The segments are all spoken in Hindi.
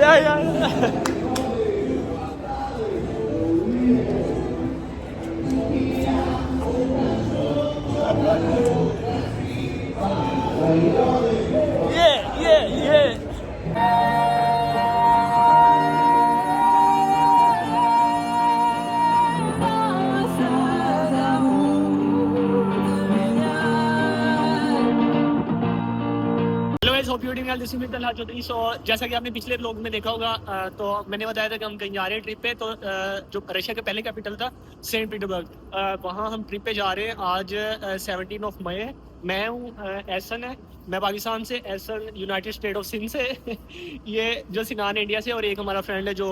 या ये सो जैसा कि आपने पिछले ब्लॉग में देखा होगा तो मैंने बताया था कि हम कहीं जा रहे हैं ट्रिप पे। तो जो रशिया का पहले कैपिटल था सेंट पीटर्सबर्ग, वहाँ हम ट्रिप पे जा रहे हैं। आज 17 ऑफ मई है। मैं हूँ एहसन है, मैं पाकिस्तान से, Ehsan United State of Sindh से ये जो सिनान इंडिया से, और एक हमारा फ्रेंड है जो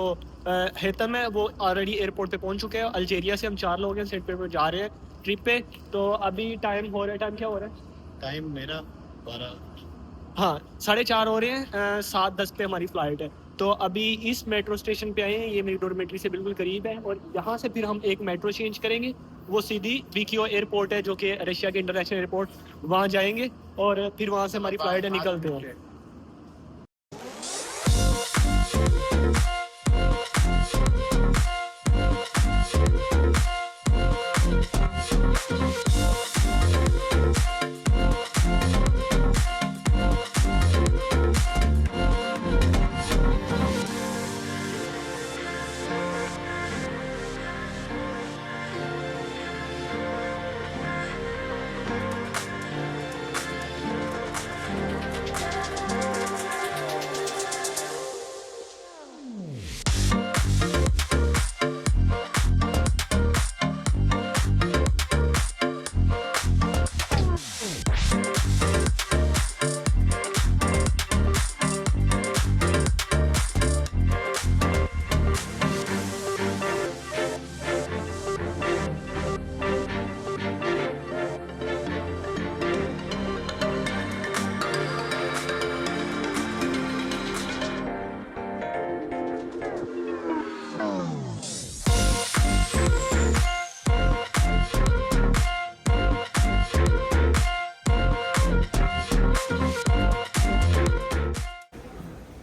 हेतम है, वो ऑलरेडी एयरपोर्ट पे पहुँच चुके हैं। अल्जेरिया से हम 4 लोग हैं, सेंट पीटर्सबर्ग जा रहे हैं ट्रिप पे। तो अभी टाइम हो रहा है, टाइम क्या हो रहा है? टाइम मेरा 12, हाँ 4:30 हो रहे हैं। 7:10 पे हमारी फ़्लाइट है। तो अभी इस मेट्रो स्टेशन पे आए हैं, ये मेरी डॉर्मेट्री से बिल्कुल करीब है। और यहाँ से फिर हम एक मेट्रो चेंज करेंगे, वो सीधी वीकियो एयरपोर्ट है जो कि रशिया के इंटरनेशनल एयरपोर्ट, वहाँ जाएंगे और फिर वहाँ से हमारी फ़्लाइट है, निकलते हैं।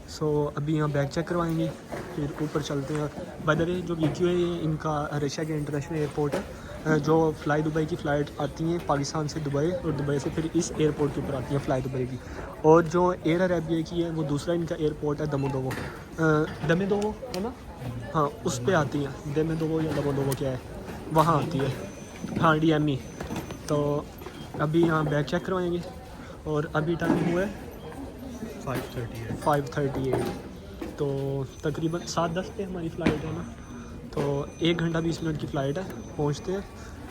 सो अभी यहाँ बैग चेक करवाएंगे, फिर ऊपर चलते हैं। बाय द वे जो वीक्यू है ये इनका रशिया के इंटरनेशनल एयरपोर्ट है। जो फ़्लाई दुबई की फ़्लाइट आती हैं पाकिस्तान से दुबई, और दुबई से फिर इस एयरपोर्ट के ऊपर आती हैं फ़्लाई दुबई की। और जो एयर अरेबिया की है वो दूसरा इनका एयरपोर्ट है दमोदोवो, दमेदोवो है ना, हाँ उस पर आती है। दमेदोवो या दमोदोवो क्या है, वहाँ आती है, हाँ DME। तो अभी यहाँ बैग चेक करवाएंगे और अभी टाइम हुआ है 5:38। तो तकरीबन 7:10 पे हमारी फ़्लाइट है ना, तो 1 घंटा 20 मिनट की फ़्लाइट है, पहुँचते हैं।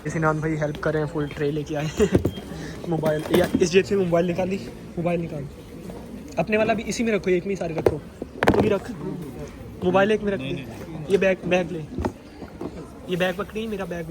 इस इनान भाई हेल्प कर रहे हैं, फुल ट्रे लेके आए मोबाइल या इस जेब से मोबाइल निकाल, अपने वाला भी इसी में रखो, एक में ही सारे रखो। तू भी रख, मोबाइल एक में रख दे। ये बैग ले, ये बैग पकड़ी, मेरा बैग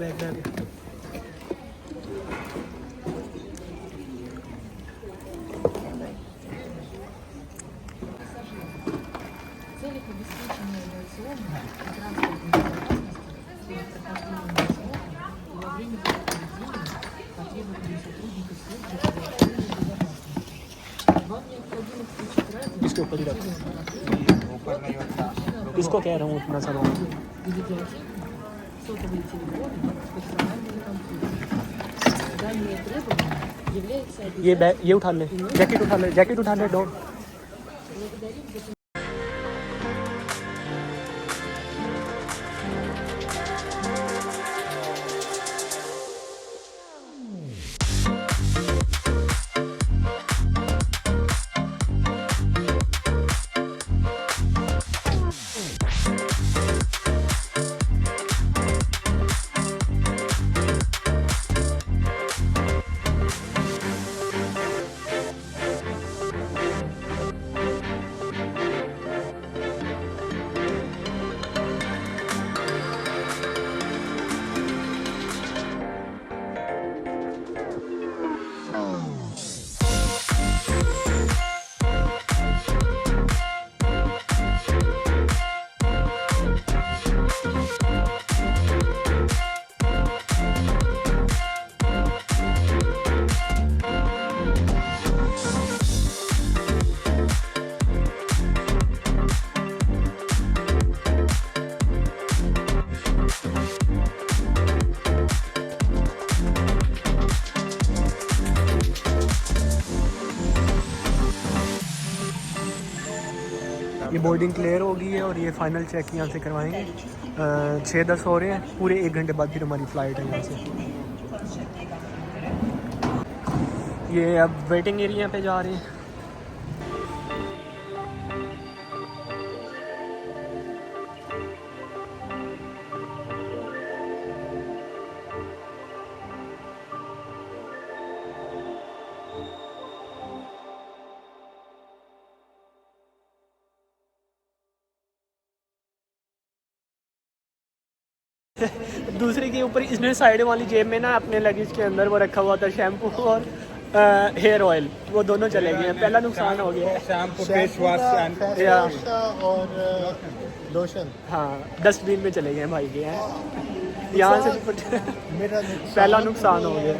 इसके ऊपर ही रख, इसको कह रहा हूँ उतना सा ये बैग, ये उठा ले, जैकेट उठा ले डॉग। ये बोर्डिंग क्लियर हो गई है और ये फ़ाइनल चेक यहाँ से करवाएंगे। 6:10 हो रहे हैं, पूरे 1 घंटे बाद फिर हमारी फ़्लाइट है यहाँ से। ये अब वेटिंग एरिया पे जा रहे हैं। दूसरे के ऊपर इसने साइड वाली जेब में ना अपने लगेज के अंदर वो रखा हुआ था शैम्पू और हेयर ऑयल, वो दोनों चले गए हैं। पहला नुकसान हो गया है। शैम्पू, फेस वॉश और लोशन, हाँ, डस्टबिन में चले गए हैं भाई के हैं यहाँ से। मेरा पहला नुकसान हो गया।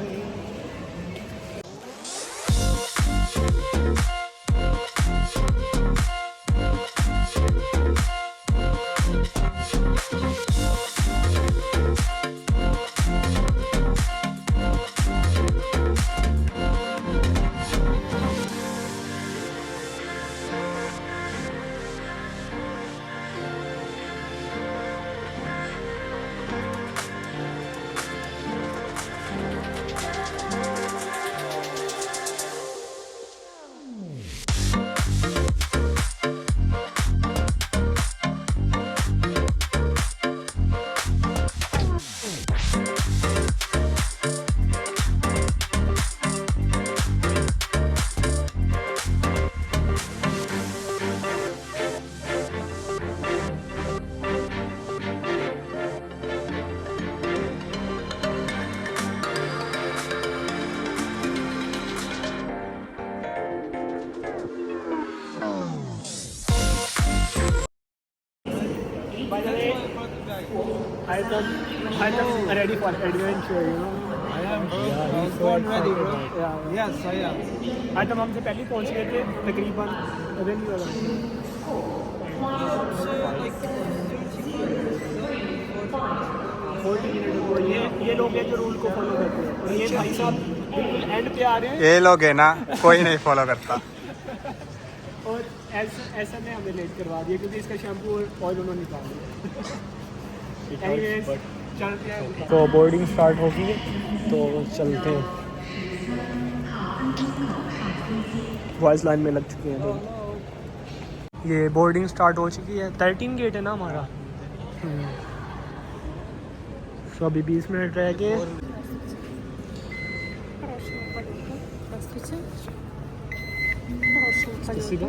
I am ready for adventure, you know. I am born ready, bro. Yeah. Yes, I am. आज हम से पहले ही पहुंच गए थे तकरीबन रेडी वाला। ये लोग हैं जो रूल को फॉलो करते हैं, और ये भाई साहब बिल्कुल एंड पे आ रहे हैं। ये लोग है ना, कोई नहीं फॉलो करता। और ऐसा ने हमें लेट करवा दिया क्योंकि इसका शैम्पू और ऑयल उन्होंने निकाल दिया। तो बोर्डिंग स्टार्ट हो गई है, तो चलते हैं। वॉइस लाइन में लग चुके हैं तो ये बोर्डिंग स्टार्ट हो चुकी है। 13 गेट है ना हमारा। तो अभी 20 मिनट रह गए। सीधा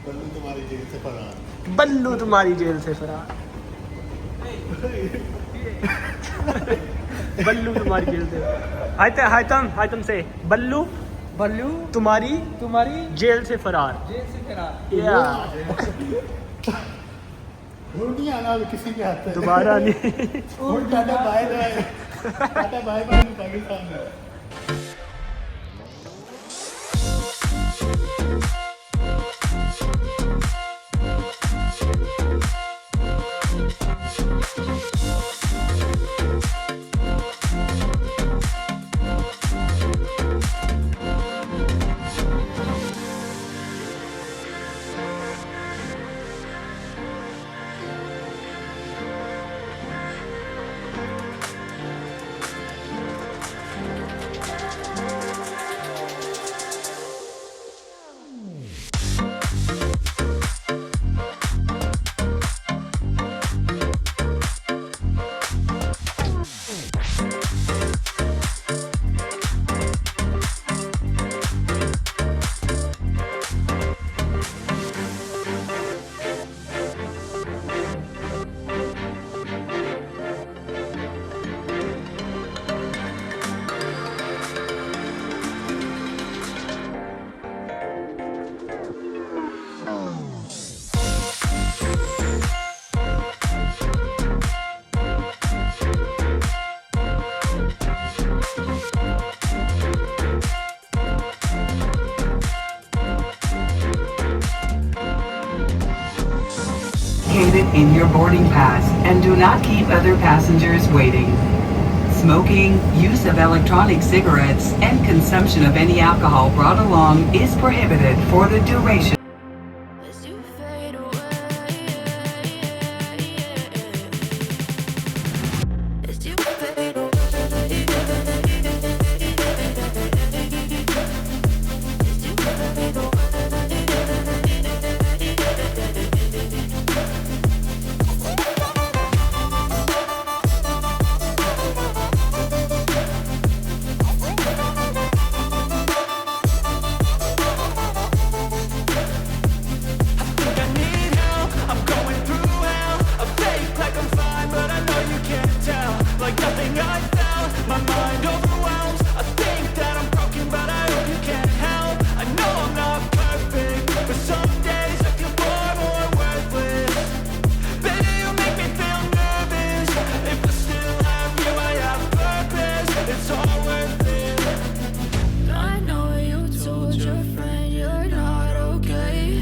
बल्लू तुम्हारी जेल से फरार। बल्लू तुम्हारी जेल से फरार। बल्लू तुम्हारी जेल से। हायतम से बल्लू तुम्हारी जेल से फरार। नहीं आना किसी के हाथ में दोबारा नहीं। Tata bye bye, tata bye bye Pakistan में। In your boarding pass and do not keep other passengers waiting. Smoking, use of electronic cigarettes, and consumption of any alcohol brought along is prohibited for the duration. As you fade away, as you fade away, as you fade away. I know you told your friend you're not okay.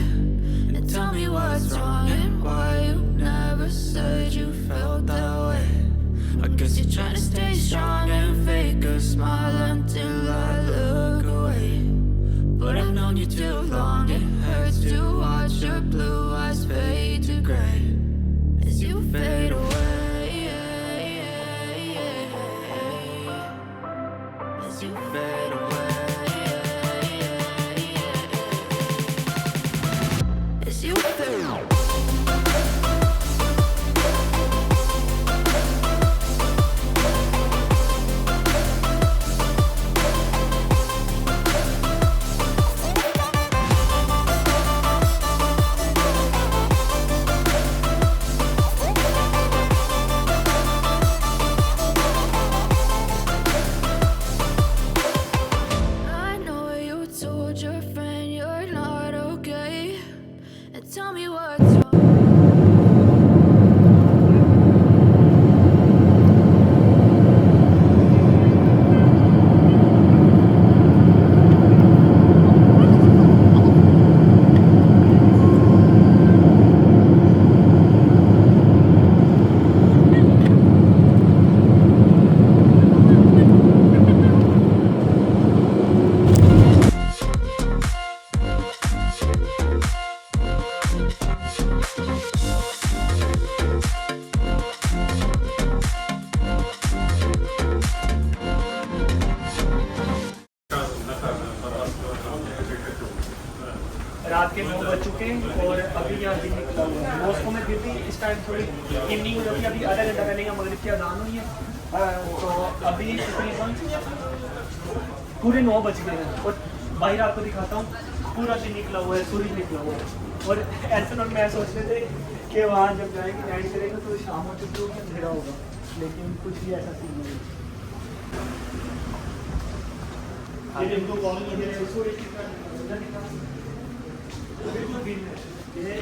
And tell me what's wrong and why you never said you felt that way. I guess you're trying to stay strong and fake a smile until I look away. But I've known you too long, it hurts to watch your blue eyes fade to gray as you fade away. As you fade away. As you fade away. I know you told your friend you're not okay. And tell me what's wrong. रात के 9 बज चुके हैं और अभी यहाँ दिन निकला हुआ है। मॉस्को में फिर भी इस टाइम थोड़ी इवनिंग हो जाती है। अभी आधा घंटा पहले यहाँ मगरिब की अजान हुई है, तो अभी तकरीबन पूरे 9 बज गए हैं और बाहर आपको दिखाता हूँ, पूरा दिन निकला हुआ है, सूरज निकला हुआ है। और ऐसे लोग मैं सोचते थे कि वहाँ जब जाएंगे नाइट करेंगे तो शाम हो चुकी होगी, अंधेरा होगा, लेकिन कुछ भी ऐसा सीन नहीं है। ये देखो कौन है, सूरज कितना निकला है। बिल्कुल दिन है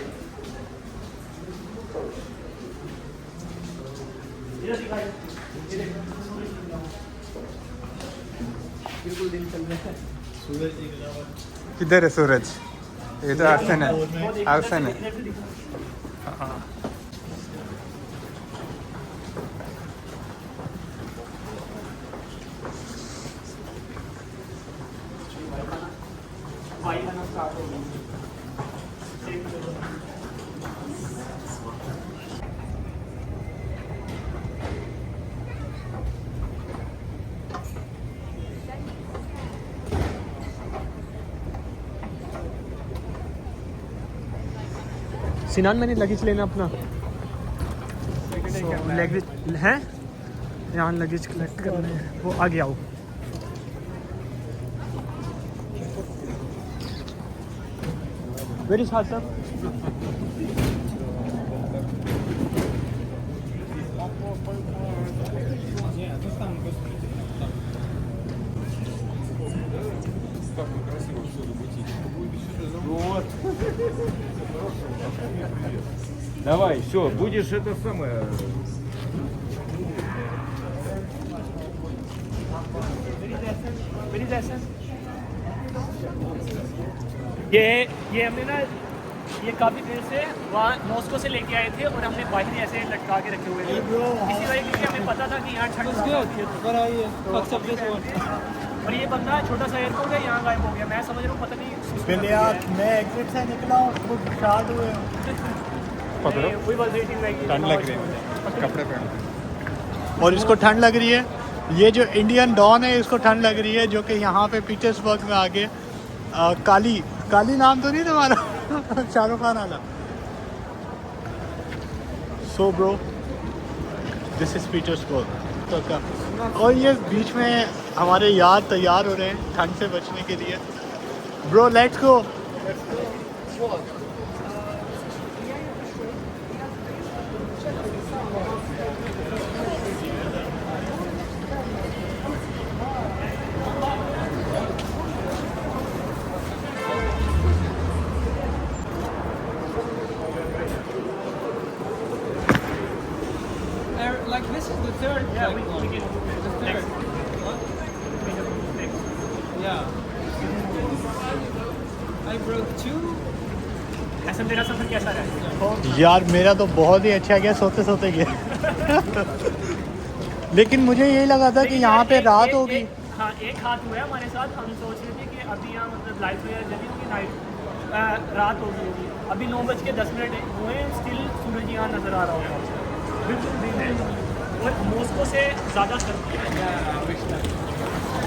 ये दिखाई, ये देखो सूरज निकला हुआ, बिल्कुल दिन चल रहा है। सूरज निकला हुआ। किधर है सूरज? ये तो आसन है, आसन है। हाँ भाई खाना स्टार्ट हो गया। सिनान मैंने लगेज लेना अपना लगेज है, यहाँ लगेज कलेक्ट करना है, वो आगे आओ। वेरी साथ साहब Давай, все, будешь это самое. ये हमने ना ये काफ़ी देर से वहाँ मॉस्को से लेके आए थे और हमने बाहर ऐसे लटका के रखे हुए थे इसी वजह से हमें पता था कि यहाँ ठंड होती है और ये बंदा छोटा सा एयरपोर्ट है यहाँ गायब हो गया मैं समझ रहा हूँ पता नहीं पहले यार मैं एग्जिट से निकला हूँ खुद स्टार्ट हुए हूँ। पकड़ो वही बात वेटिंग लगी ठंड लग रही है मुझे कपड़े पहन और इसको ठंड लग रही है। ये जो इंडियन डॉन है इसको ठंड लग रही है जो कि यहाँ पे पीटर्सबर्ग में आके काली नाम तो नहीं तुम्हारा शाहरुख खान वाला। So bro this is Petersburg और ये बीच में हमारे यार तैयार हो रहे हैं ठंड से बचने के लिए। Bro let's go. Like this is the third. Yeah, like, we can the third. Yeah. I broke two. ऐसा मेरा सफर कैसा रहा यार मेरा तो बहुत ही अच्छा गया सोते सोते गया लेकिन मुझे यही लगा था कि यहाँ पे रात होगी। हाँ एक हाथ हुआ है हमारे साथ हम सोच रहे थे कि अभी यहाँ मतलब लाइट जल्दी होगी नाइट रात होगी अभी 9:10 हुए स्टिल सूरज यहाँ नज़र आ रहा होगा बिल्कुल दिन है और मॉस्को से ज़्यादा सर्दी है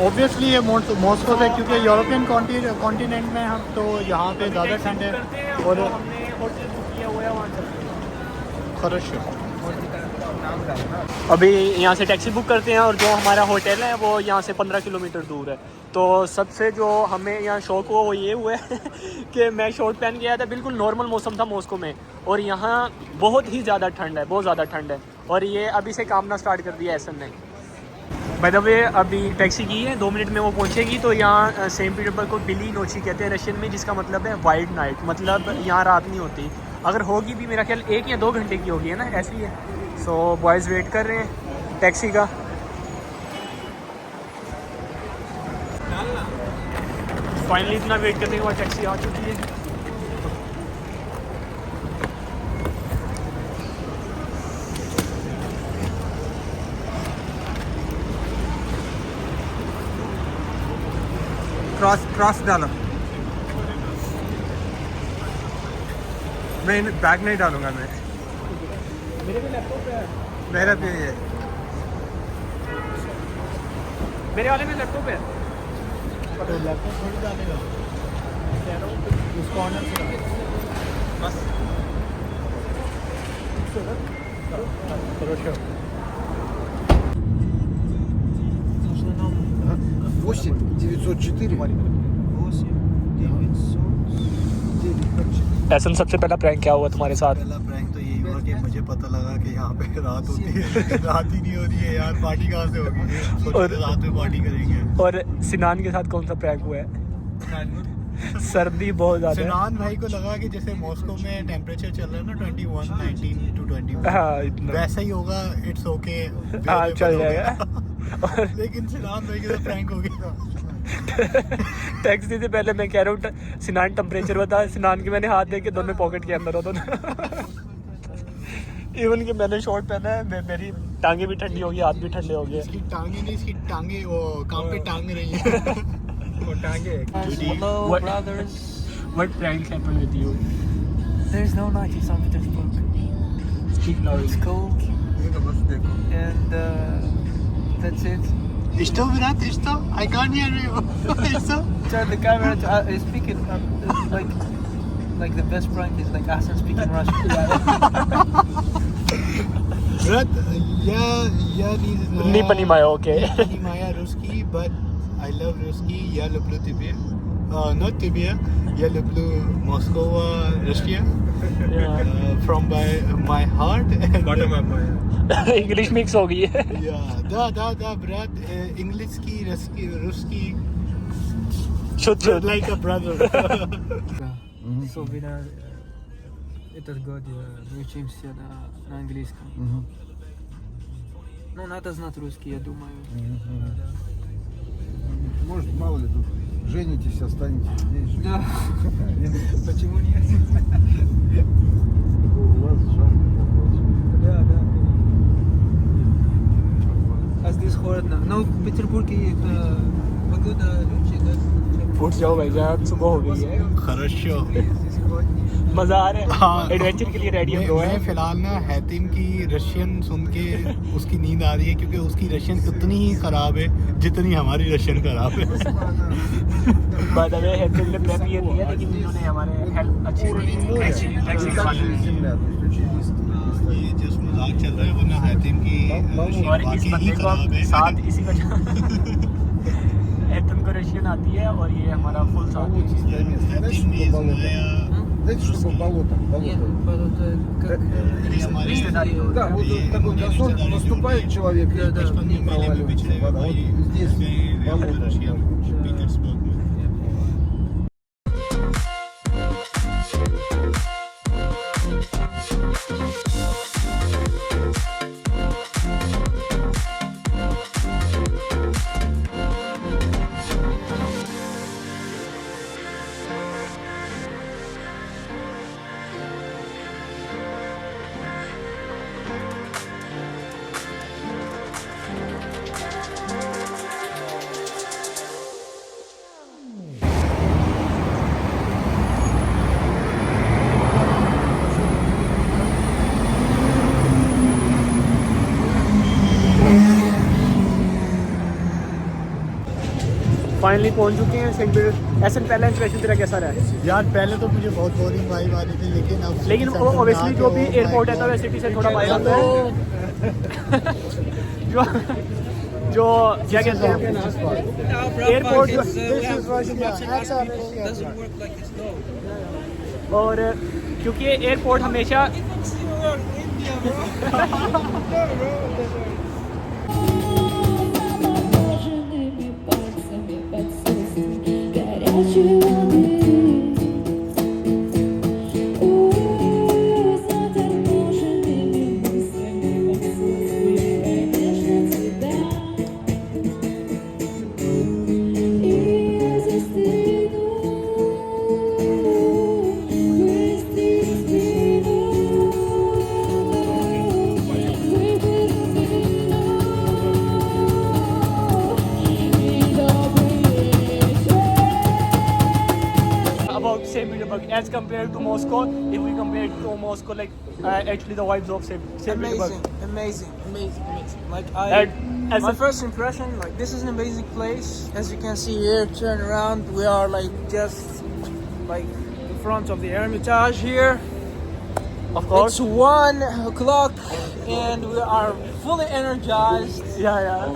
ऑब्वियसली ये मॉस्को से क्योंकि यूरोपियन कॉन्टिनेंट में हम तो यहाँ पे ज़्यादा ठंड है और हमने होटल बुक किया हुआ है वहाँ चलते हैं खरश अभी यहाँ से टैक्सी बुक करते हैं और जो हमारा होटल है वो यहाँ से 15 किलोमीटर दूर है। तो सबसे जो हमें यहाँ शौक हुआ वो ये हुआ है कि मैं शॉर्ट पहन के आया था बिल्कुल नॉर्मल मौसम था मॉस्को में और यहाँ बहुत ही ज़्यादा ठंड है बहुत ज़्यादा ठंड है और ये अभी से कामना स्टार्ट कर दिया एसन ने। बाय द वे अभी टैक्सी की है 2 मिनट में वो पहुँचेगी। तो यहाँ सेंट पीटर्सबर्ग को बिली नोची कहते हैं रशियन में जिसका मतलब है वाइल्ड नाइट मतलब यहाँ रात नहीं होती अगर होगी भी मेरा ख्याल 1 या 2 घंटे की होगी है ना ऐसी है। सो बॉयज़ वेट कर रहे हैं टैक्सी का। फाइनली इतना वेट करने के बाद टैक्सी आ चुकी है। क्रॉस डालो मैं बैग नहीं डालूंगा मैं मेरे भी लैपटॉप है मेरा भी ये मेरे वाले में लैपटॉप है तो लैपटॉप थोड़ी डालेगा उस कॉर्नर से बस खरश 8 904. ऐसा सबसे पहला प्रैंक क्या हुआ तुम्हारे साथ? पहला प्रैंक तो यही हुआ कि मुझे पता लगा कि यहाँ पे रात होती है रात ही नहीं हो रही है यार पार्टी कहाँ से होगी सोचा रात में पार्टी करेंगे। और सिनान के साथ कौन सा प्रैंक हुआ है? सर्दी बहुत ज़्यादा है। सिनान भाई को लगा कि जैसे मॉस्को में टेम्परेचर चल रहा है ना 21 19 to 21 हाँ इतना वैसा ही होगा इट्स ओके हाँ चल जाएगा। लेकिन सिनान भाई के साथ प्रैंक हो गया। टैक्सी से पहले मैं कह रहा हूँ सिनान टेम्परेचर बता सिनान के मैंने हाथ दे के दोनों पॉकेट के अंदर हो दोनों इवन कि मैंने शॉर्ट पहना है मेरी टांगे भी ठंडी हो गई हाथ भी ठंडे हो गए। इसकी टांगे नहीं इसकी टांगे वो काम पे टांग रही है वो टांगे Hello, What- brothers. What prank happened with you? There's no night in St. Petersburg. Speak loudly. It's cold, ये तो बस देखो and that's it. Stop Virat stop I can't hear you stop Tell the camera to speak it like the best prank is like Hassan speaking Russian. Brad, я не знаю. Не понимаю, окей. Не понимаю русский, but I love русский. Я люблю тебе. Not тебе. Я люблю Moscow, Russia. From my heart. Bottom up English mix हो गई है। Yeah, da, Brad. English की, Ruski, शुद्ध like a brother. So вина этот год мы учимся на английском. Ну, надо знать русский, я думаю. Может, мало ли тут женитесь, останетесь здесь жить. Да. Почему нет? У вас жарко. Да, да. А здесь холодно. Но в Петербурге погода лучше, да? उठ जाओ भाई जान, सुबह हो गई है, खरशो मजा आ रहा है, हाँ। एडवेंचर के लिए रेडी हो गए मैं फिलहाल ना हैतिम की रशियन सुन के उसकी नींद आ रही है क्योंकि उसकी रशियन उतनी ही ख़राब है जितनी हमारी रशियन ख़राब है। बाद में हेल्प ने प्रेप ये दिया लेकिन इन्होंने हमारे हेल्प अच्छी की टैक्सी वाले ने। Земля, то есть очень близко. ये जस्ट मजाक चल रहा है वरना हैतिम की रशियन और इस वाकई ही बंदे को ख़राब है। साथ इसी को हेल्प को रशियन आती है और ये हमारा फुल साथ है। Болотистое место. Знаете, что такое болото? Знаете, что такое болото? Нет, Болото. болото как... रिश्तेदारी हो Да, вот такой газон, наступает человек, и Да, да. не проваливается вода. Вот здесь болото. पीटर्सबर्ग में। फाइनली पहुंच चुके हैं सेंट पीटर। ऐसा पहला इंप्रेशन तेरा कैसा रहा है? यार पहले तो मुझे बहुत बोरिंग वाइब आ रही थी लेकिन अब लेकिन ऑब्वियसली जो भी एयरपोर्ट है तो वैसे सिटी से थोड़ा वाइब आता है। जो जो क्या कहते हैं एयरपोर्ट और क्योंकि एयरपोर्ट हमेशा Обожженными пальцами под соснами горячей воды. Заторможенными мыслями в отсутствии промежно тебя. И я застыну, грызти спину. Выберу вино. about St. Petersburg as compared to Moscow. If we compare it to Moscow, like actually the vibes of St. Petersburg. Amazing. Like And as my a- first impression, like this is an amazing place. As you can see here, turn around. We are like just like in front of the Hermitage here. Of course. It's 1 o'clock and we are fully energized. Yeah.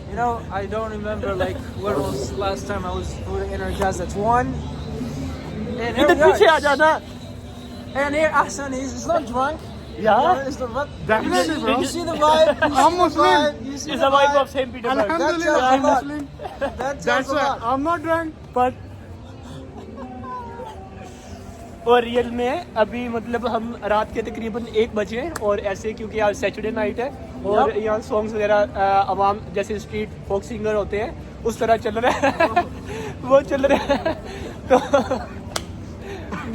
You know, I don't remember like when was the last time I was fully energized at 1. And here इधर we are. पीछे आ जाना. And here Ahsan is not drunk. Yeah. It's not, but Definitely, bro. You see the vibe. You see I'm the Muslim. vibe, You see It's the the vibe vibe. of St. Petersburg. Alhamdulillah, That's I'm a lot. Muslim. That That's tells a why lot. I'm not drunk, but और रियल में अभी मतलब हम रात के तकरीबन 1 बजे हैं और ऐसे क्योंकि आज सैटरडे नाइट है और यहाँ सॉन्ग्स वगैरह आवाम जैसे स्ट्रीट फोक सिंगर होते हैं उस तरह चल रहा है वो चल रहा है तो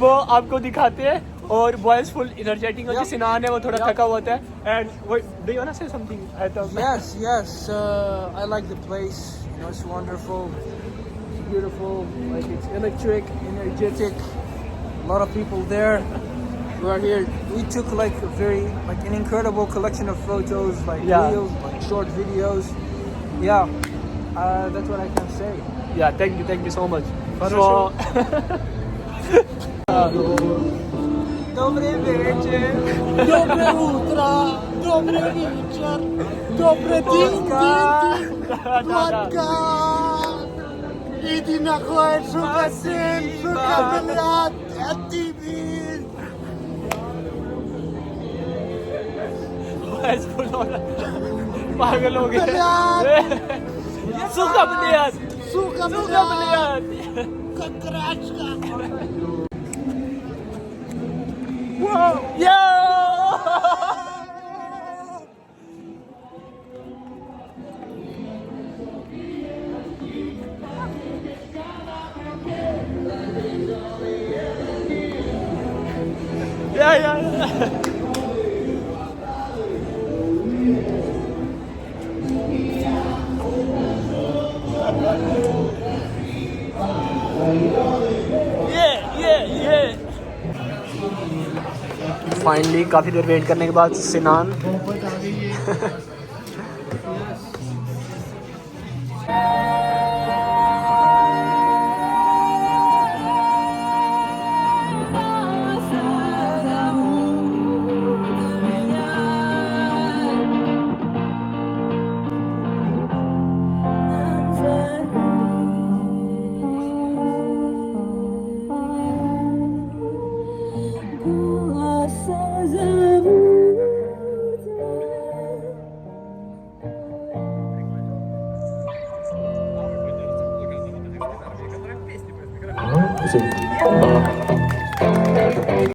वो आपको दिखाते हैं और वॉइस फुल एनर्जेटिक होती है। सिनान है वो थोड़ा थका हुआ होता है and do you want to say something? Yes. I like the place. You know, it's wonderful, it's beautiful. Like it's electric, energetic. A lot of people there. We are here. We took like an incredible collection of photos, like Yeah. reels, like short videos. Yeah, that's what I can say. Yeah, thank you so much. Dobry wieczór. dobre utro, dobre wieczór, dobre Władka! Idź na chłopę, szuka syn, szuka brat, a ty wiesz. Voice full हो रहा है। पागल हो गए सुखा बुनियाद Suka बुनियाद kakraczka. Yo! फाइनली काफ़ी देर वेट करने के बाद सिनान Спасибо.